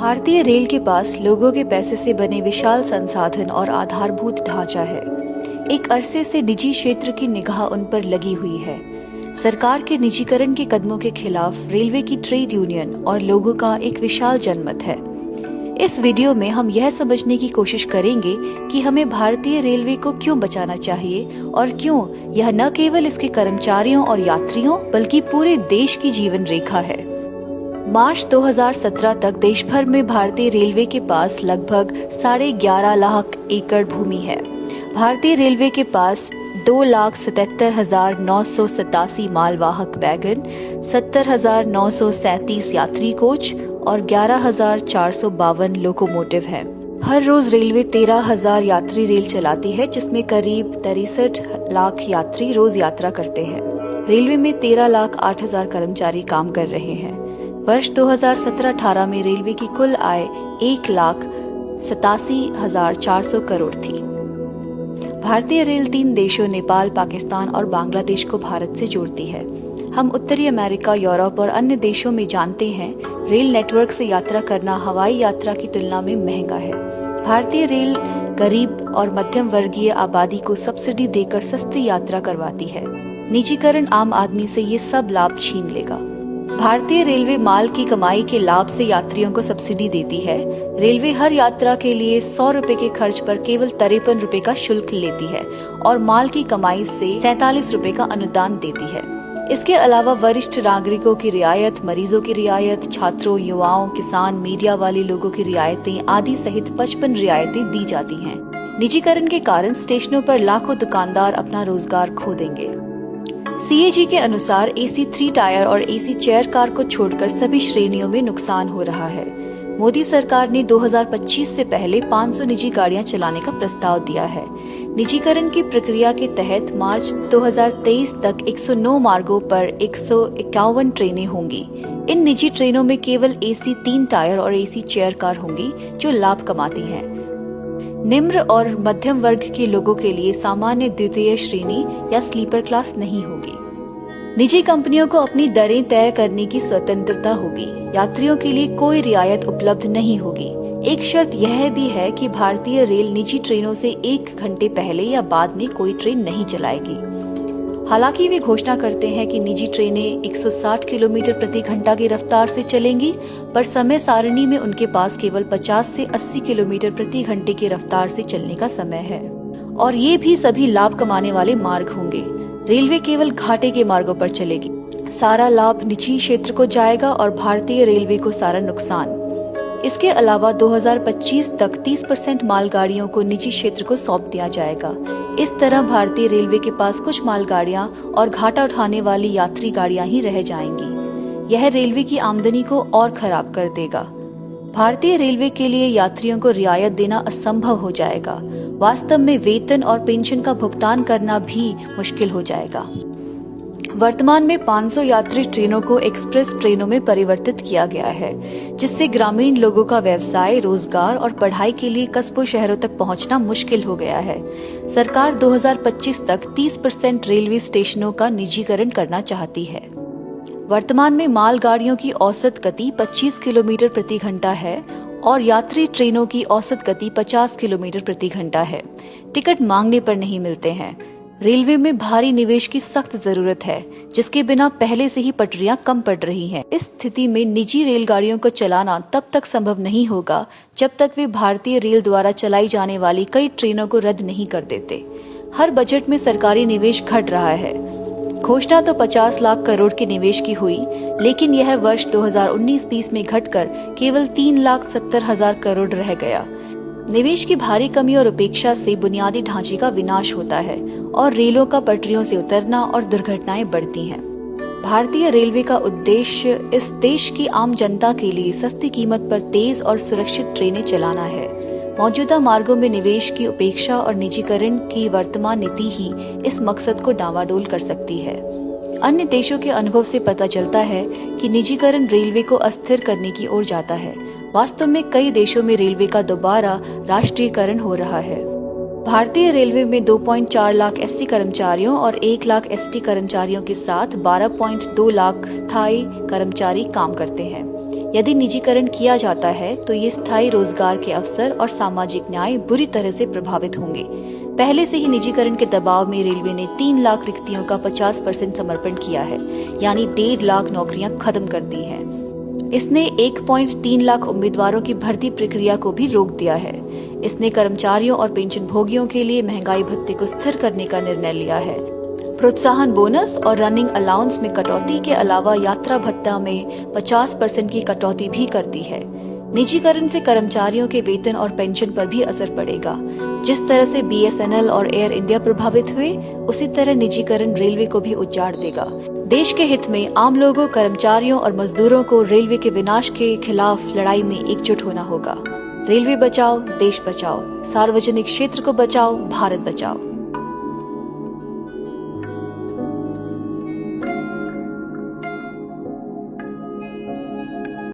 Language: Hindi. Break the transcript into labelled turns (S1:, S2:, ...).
S1: भारतीय रेल के पास लोगों के पैसे से बने विशाल संसाधन और आधारभूत ढांचा है। एक अरसे से निजी क्षेत्र की निगाह उन पर लगी हुई है। सरकार के निजीकरण के कदमों के खिलाफ रेलवे की ट्रेड यूनियन और लोगों का एक विशाल जनमत है। इस वीडियो में हम यह समझने की कोशिश करेंगे कि हमें भारतीय रेलवे को क्यों बचाना चाहिए और क्यों यह न केवल इसके कर्मचारियों और यात्रियों बल्कि पूरे देश की जीवन रेखा है। मार्च 2017 तक देश भर में भारतीय रेलवे के पास लगभग 11.5 लाख एकड़ भूमि है। भारतीय रेलवे के पास 2,77,987 मालवाहक वैगन, 70,937 यात्री कोच और 11,452 लोकोमोटिव हैं। हर रोज रेलवे 13,000 यात्री रेल चलाती है, जिसमें करीब 63 लाख यात्री रोज यात्रा करते हैं। रेलवे में 13,08,000 कर्मचारी काम कर रहे हैं। वर्ष 2017-18 में रेलवे की कुल आय 1,87,400 करोड़ थी। भारतीय रेल 3 देशों नेपाल, पाकिस्तान और बांग्लादेश को भारत से जोड़ती है। हम उत्तरी अमेरिका, यूरोप और अन्य देशों में जानते हैं, रेल नेटवर्क से यात्रा करना हवाई यात्रा की तुलना में महंगा है। भारतीय रेल गरीब और मध्यम वर्गीय आबादी को सब्सिडी देकर सस्ती यात्रा करवाती है। निजीकरण आम आदमी से ये सब लाभ छीन लेगा। भारतीय रेलवे माल की कमाई के लाभ से यात्रियों को सब्सिडी देती है। रेलवे हर यात्रा के लिए 100 रुपए के खर्च पर केवल 53 रुपए का शुल्क लेती है और माल की कमाई से 47 रुपए का अनुदान देती है। इसके अलावा वरिष्ठ नागरिकों की रियायत, मरीजों की रियायत, छात्रों, युवाओं, किसान, मीडिया वाले लोगों की रियायतें आदि सहित 55 रियायतें दी जाती हैं। निजीकरण के कारण स्टेशनों पर लाखों दुकानदार अपना रोजगार खो देंगे। CAG के अनुसार AC 3 टायर और AC चेयर कार को छोड़कर सभी श्रेणियों में नुकसान हो रहा है। मोदी सरकार ने 2025 से पहले 500 निजी गाड़ियां चलाने का प्रस्ताव दिया है। निजीकरण की प्रक्रिया के तहत मार्च 2023 तक 109 मार्गों पर 151 ट्रेनें होंगी। इन निजी ट्रेनों में केवल AC 3 टायर और AC चेयर कार होंगी जो लाभ कमाती हैं। निम्न और मध्यम वर्ग के लोगों के लिए सामान्य द्वितीय श्रेणी या स्लीपर क्लास नहीं होगी। निजी कंपनियों को अपनी दरें तय करने की स्वतंत्रता होगी। यात्रियों के लिए कोई रियायत उपलब्ध नहीं होगी। एक शर्त यह भी है कि भारतीय रेल निजी ट्रेनों से 1 घंटे पहले या बाद में कोई ट्रेन नहीं चलाएगी। हालांकि वे घोषणा करते हैं कि निजी ट्रेनें 160 किलोमीटर प्रति घंटा की रफ्तार से चलेंगी, पर समय सारणी में उनके पास केवल 50 से 80 किलोमीटर प्रति घंटे की रफ्तार से चलने का समय है और ये भी सभी लाभ कमाने वाले मार्ग होंगे। रेलवे केवल घाटे के मार्गों पर चलेगी। सारा लाभ निजी क्षेत्र को जाएगा और भारतीय रेलवे को सारा नुकसान। इसके अलावा 2025 तक 30% मालगाड़ियों को निजी क्षेत्र को सौंप दिया जाएगा। इस तरह भारतीय रेलवे के पास कुछ मालगाड़ियां और घाटा उठाने वाली यात्री गाड़ियां ही रह जाएंगी। यह रेलवे की आमदनी को और खराब कर देगा। भारतीय रेलवे के लिए यात्रियों को रियायत देना असंभव हो जाएगा। वास्तव में वेतन और पेंशन का भुगतान करना भी मुश्किल हो जाएगा। वर्तमान में 500 यात्री ट्रेनों को एक्सप्रेस ट्रेनों में परिवर्तित किया गया है, जिससे ग्रामीण लोगों का व्यवसाय, रोजगार और पढ़ाई के लिए कस्बों शहरों तक पहुंचना मुश्किल हो गया है। सरकार 2025 तक 30% रेलवे स्टेशनों का निजीकरण करना चाहती है। वर्तमान में मालगाड़ियों की औसत गति 25 किलोमीटर प्रति घंटा है और यात्री ट्रेनों की औसत गति 50 किलोमीटर प्रति घंटा है। टिकट मांगने पर नहीं मिलते हैं। रेलवे में भारी निवेश की सख्त जरूरत है, जिसके बिना पहले से ही पटरियां कम पड़ रही हैं। इस स्थिति में निजी रेलगाड़ियों को चलाना तब तक संभव नहीं होगा जब तक वे भारतीय रेल द्वारा चलाई जाने वाली कई ट्रेनों को रद्द नहीं कर देते। हर बजट में सरकारी निवेश घट रहा है। घोषणा तो 50 लाख करोड़ के निवेश की हुई, लेकिन यह वर्ष 2019-20 में घटकर केवल 3,70,000 करोड़ रह गया। निवेश की भारी कमी और उपेक्षा से बुनियादी ढांचे का विनाश होता है और रेलों का पटरियों से उतरना और दुर्घटनाएं बढ़ती हैं। भारतीय रेलवे का उद्देश्य इस देश की आम जनता के लिए सस्ती कीमत पर तेज और सुरक्षित ट्रेनें चलाना है। मौजूदा मार्गों में निवेश की उपेक्षा और निजीकरण की वर्तमान नीति ही इस मकसद को डावाडोल कर सकती है। अन्य देशों के अनुभव से पता चलता है कि निजीकरण रेलवे को अस्थिर करने की ओर जाता है। वास्तव में कई देशों में रेलवे का दोबारा राष्ट्रीयकरण हो रहा है। भारतीय रेलवे में 2.4 लाख SC कर्मचारियों और 1 लाख ST कर्मचारियों के साथ 12.2 लाख स्थायी कर्मचारी काम करते हैं। यदि निजीकरण किया जाता है तो ये स्थायी रोजगार के अवसर और सामाजिक न्याय बुरी तरह से प्रभावित होंगे। पहले से ही निजीकरण के दबाव में रेलवे ने 3 लाख रिक्तियों का 50% समर्पण किया है, यानी 1.5 लाख नौकरियां खत्म कर दी हैं। इसने 1.3 लाख उम्मीदवारों की भर्ती प्रक्रिया को भी रोक दिया है। इसने कर्मचारियों और पेंशन भोगियों के लिए महंगाई भत्ते को स्थिर करने का निर्णय लिया है। प्रोत्साहन बोनस और रनिंग अलाउंस में कटौती के अलावा यात्रा भत्ता में 50% की कटौती भी कर दी है। निजीकरण से कर्मचारियों के वेतन और पेंशन पर भी असर पड़ेगा। जिस तरह से BSNL और एयर इंडिया प्रभावित हुए, उसी तरह निजीकरण रेलवे को भी उजाड़ देगा। देश के हित में आम लोगों, कर्मचारियों और मजदूरों को रेलवे के विनाश के खिलाफ लड़ाई में एकजुट होना होगा। रेलवे बचाओ, देश बचाओ, सार्वजनिक क्षेत्र को बचाओ, भारत बचाओ।